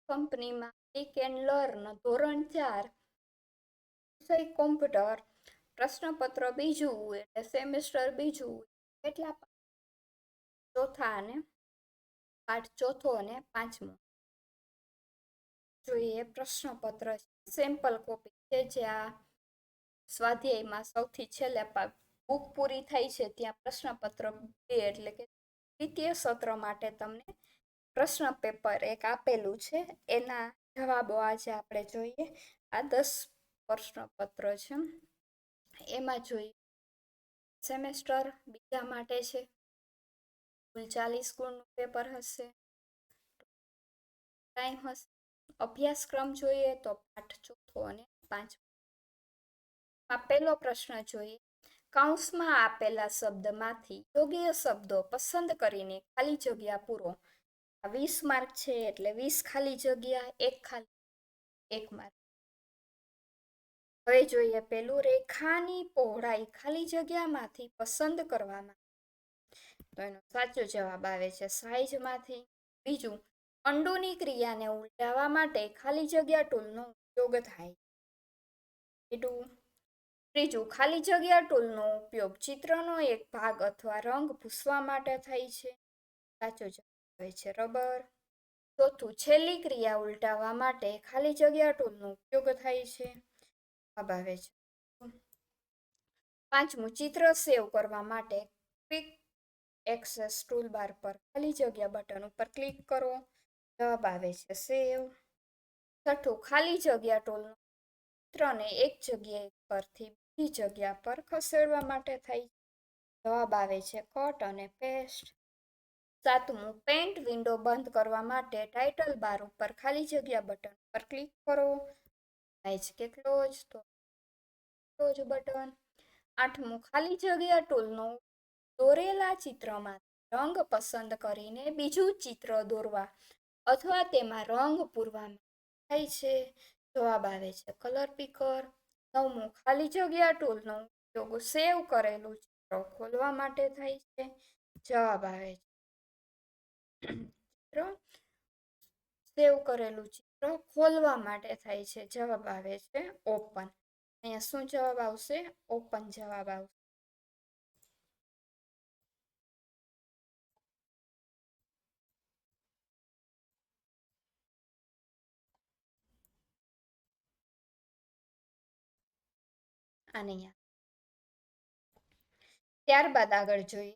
કંપનીમાં leak and learn ધોરણ 4 વિષય કોમ્પ્યુટર પ્રશ્નપત્ર બીજું એટલે સેમેસ્ટર બીજું કેટલા ચોથા અને પાઠ ચોથો અને પાંચમો જોઈએ. પ્રશ્નપત્ર સેમ્પલ કોપી છે જે આ સ્વાધ્યાયમાં સૌથી છેલ્લે બુક પૂરી થાય છે ત્યાં પ્રશ્નપત્ર 2 એટલે કે દ્વિતીય સત્ર માટે તમને પ્રશ્ન પેપર એક આપેલું છે, એના જવાબો આજે આપણે જોઈએ. આ 10 પ્રશ્નપત્ર છે. એમાં જોઈએ સેમેસ્ટર બીજા માટે છે, કુલ 40 ગુણનું પેપર હશે. ટાઈમ હશે. અભ્યાસક્રમ જોઈએ તો પાઠ ચોથો અને પાંચમો. પહેલો પ્રશ્ન જોઈએ. કૌંસમાં આપેલા શબ્દમાંથી યોગ્ય શબ્દો પસંદ કરીને ખાલી જગ્યા પૂરો. 20 માર્ક છે એટલે 20 ખાલી જગ્યા, એક માર્ક. હવે જોઈએ પેલું, રેખાની પહોળાઈ ખાલી જગ્યામાંથી પસંદ કરવામાં. તો એનો સાચો જવાબ આવે છે સાઈઝમાંથી. બીજું, અંડુની ક્રિયાને ઉલટાવવા માટે ખાલી જગ્યા ટૂલનો ઉપયોગ થાય. ત્રીજું, ખાલી જગ્યા ટૂલનો ઉપયોગ ચિત્રનો એક ભાગ અથવા રંગ ભૂસવા માટે થાય છે. સાચો જવાબ આવે છે રબર. ચોથું, છેલ્લી ક્રિયા ઉલટાવવા માટે ખાલી જગ્યા ટૂલનો ઉપયોગ થાય છે. જવાબ આવે છે. પાંચમું, ચિત્ર સેવ કરવા માટે ક્વિક એક્સેસ ટૂલબાર પર ખાલી જગ્યા બટન ઉપર ક્લિક કરો. જવાબ આવે છે સેવ. છઠ્ઠું, ખાલી જગ્યા ટૂલનો ચિત્રને એક જગ્યા પરથી બીજી જગ્યા પર ખસેડવા માટે થાય. જવાબ આવે છે કટ અને પેસ્ટ. સાતમું, પેન્ટ વિન્ડો બંધ કરવા માટે ટાઇટલ બાર ઉપર ખાલી જગ્યા બટન પર ક્લિક કરો. થાય છે કે ક્લોઝ, તો ક્લોઝ બટન. આઠમું, ખાલી જગ્યા ટૂલનો દોરેલા ચિત્રમાં રંગ પસંદ કરીને બીજું ચિત્ર દોરવા અથવા તેમાં રંગ પૂરવામાં થાય છે. જવાબ આવે છે કલર પિકર. નવમું, ખાલી જગ્યા ટૂલનો ઉપયોગ સેવ કરેલું ચિત્ર ખોલવા માટે થાય છે. જવાબ આવે છે ચિત્ર સેવ કરેલું ચિત્ર ખોલવા માટે થાય છે. જવાબ આવે છે ઓપન. અહીંયા શું જવાબ આવશે? ઓપન જવાબ આવશે. ત્યારબાદ આગળ જોઈએ.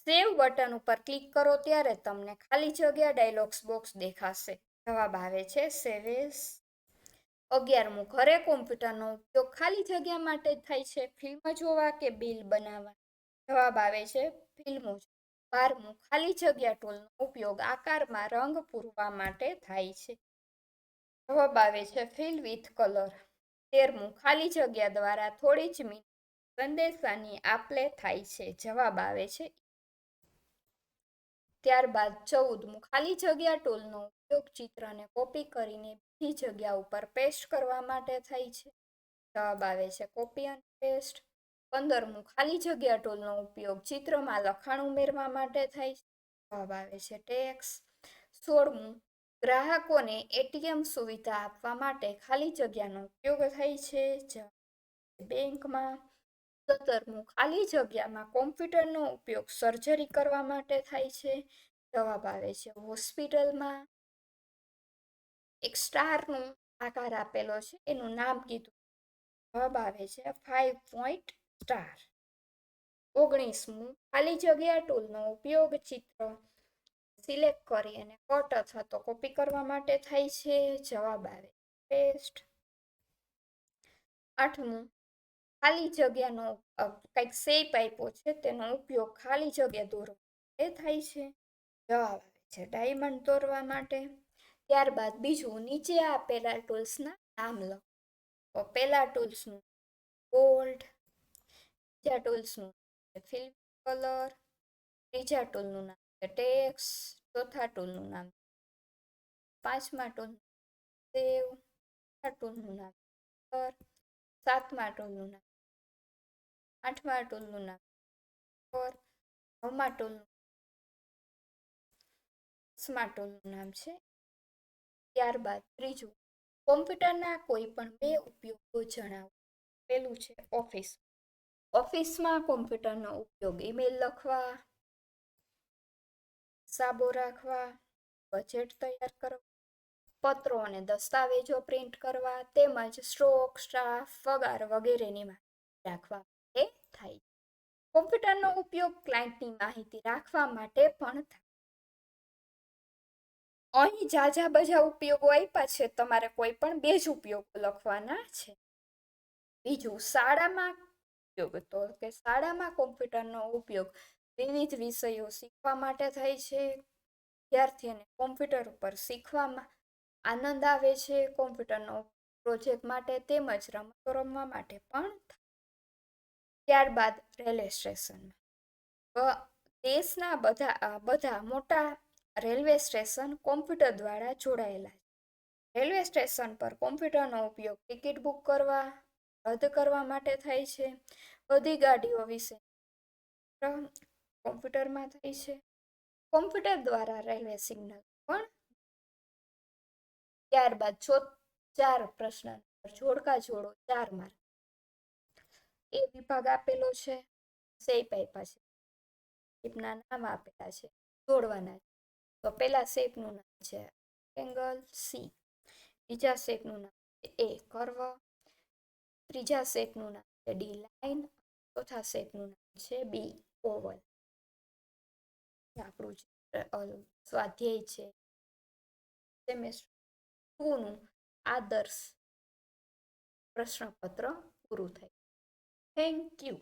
સેવ બટન ઉપર ક્લિક કરો ત્યારે તમને ખાલી જગ્યા ડાયલોગ્સ બોક્સ દેખાશે. જવાબ આવે છે સેવ એઝ. 11મું, ઘરે કોમ્પ્યુટરનો ઉપયોગ ખાલી જગ્યા માટે થાય છે, ફિલ્મ જોવા કે બિલ બનાવવા. જવાબ આવે છે ફિલ્મો. 12મું, ખાલી જગ્યા ટૂલનો ઉપયોગ આકારમાં રંગ પૂરવા માટે થાય છે. જવાબ આવે છે ફિલ વિથ કલર. 13મું, ખાલી જગ્યા દ્વારા થોડી જ મિનિટ સંદેશાની આપ-લે થાય છે. જવાબ આવે છે. ત્યારબાદ 14મું, ખાલી જગ્યા ટૂલનો ઉપયોગ ચિત્રને કોપી કરીને બીજી જગ્યા ઉપર પેસ્ટ કરવા માટે થાય છે. જવાબ આવે છે કોપી અને પેસ્ટ. 15મું, ખાલી જગ્યા ટૂલનો ઉપયોગ ચિત્રમાં લખાણ ઉમેરવા માટે થાય છે. જવાબ આવે છે ટેક્સ. 16મું, ગ્રાહકોને એટીએમ સુવિધા આપવા માટે ખાલી જગ્યાનો ઉપયોગ થાય છે. બેંકમાં. 17મું, ખાલી જગ્યામાં કોમ્પ્યુટરનો ઉપયોગ સર્જરી કરવા માટે થાય છે. જવાબ આવે છે હોસ્પિટલમાં. એક સ્ટારનો આકાર આપેલો છે, એનું નામ કીધું. જવાબ આવે છે 5 પોઈન્ટ સ્ટાર. 19મું, ખાલી જગ્યા ટૂલનો ઉપયોગ ચિત્ર સિલેક્ટ કરી અને કટ અથવા તો કોપી કરવા માટે થાય છે. જવાબ આવે પેસ્ટ. 8મું, ખાલી જગ્યાનો કંઈક શેપ આપ્યો છે, તેનો ઉપયોગ ખાલી જગ્યા દોરવા માટે થાય છે. જવાબ આવે છે ડાયમંડ દોરવા માટે. ત્યારબાદ બીજું, નીચે આપેલા ટૂલ્સના નામ લખો. તો પહેલા ટૂલ્સનું બોલ્ડ, બીજા ટૂલ્સનું ફિલ કલર, ત્રીજા ટૂલનું નામ છે ટેક્સ, ચોથા ટૂલનું નામ, પાંચમા ટૂલનું સેવ, છઠ્ઠા ટૂલનું નામ કલર, સાતમા ટૂલનું નામ, આઠમા ટૂલનું નામ કલર, નવમા ટૂલનું, 10મા ટૂલનું નામ છે ત્યારબાદ ત્રીજું, કોમ્પ્યુટરના કોઈ પણ બે ઉપયોગો જણાવો. પેલું છે ઓફિસ. ઓફિસમાં કોમ્પ્યુટરનો ઉપયોગ ઈમેલ લખવા, હિસાબો રાખવા, બજેટ તૈયાર કરવા, પત્રો અને દસ્તાવેજો પ્રિન્ટ કરવા તેમજ સ્ટોક, સ્ટાફ, પગાર વગેરેની માહિતી રાખવા માટે થાય. કોમ્પ્યુટરનો ઉપયોગ ક્લાયન્ટની માહિતી રાખવા માટે પણ થાય. અહીં જાજા બજા ઉપયોગો આપ્યા છે, તમારે કોઈ પણ બે જ ઉપયોગો લખવાના છે. બીજું, શાળામાં ઉપયોગ, તો કે શાળામાં કોમ્પ્યુટરનો ઉપયોગ વિવિધ વિષયો શીખવા માટે થાય છે. વિદ્યાર્થીઓને કોમ્પ્યુટર ઉપર શીખવામાં આનંદ આવે છે. કોમ્પ્યુટરનો પ્રોજેક્ટ માટે તેમજ રમતો રમવા માટે પણ થાય. ત્યારબાદ રેલવે સ્ટેશનમાં દેશના બધા મોટા રેલવે સ્ટેશન કોમ્પ્યુટર દ્વારા જોડાયેલા છે. રેલવે સ્ટેશન પર કોમ્પ્યુટરનો ઉપયોગ ટિકિટ બુક કરવા, રદ કરવા માટે થાય છે. બધી ગાડીઓ વિશે કોમ્પ્યુટરમાં થાય છે. કોમ્પ્યુટર દ્વારા રેલવે સિગ્નલ પણ. ત્યારબાદ 4 પ્રશ્ન જોડકા જોડો 4 માર્ક. એ વિભાગ આપેલો છે, શેપ આપ્યા છે, શેપના નામ આપેલા છે, જોડવાના છે. તો પહેલા શેપનું નામ છે એંગલ સી, બીજા શેપનું નામ છે એ કર્વ, ત્રીજા શેપનું નામ છે ડી લાઇન, ચોથા શેપનું નામ છે બી ઓવલ. આપણું સ્વાધ્યાય છે સેમેસ્ટર 2 નું આદર્શ પ્રશ્નપત્ર પૂરું થાય. Thank you.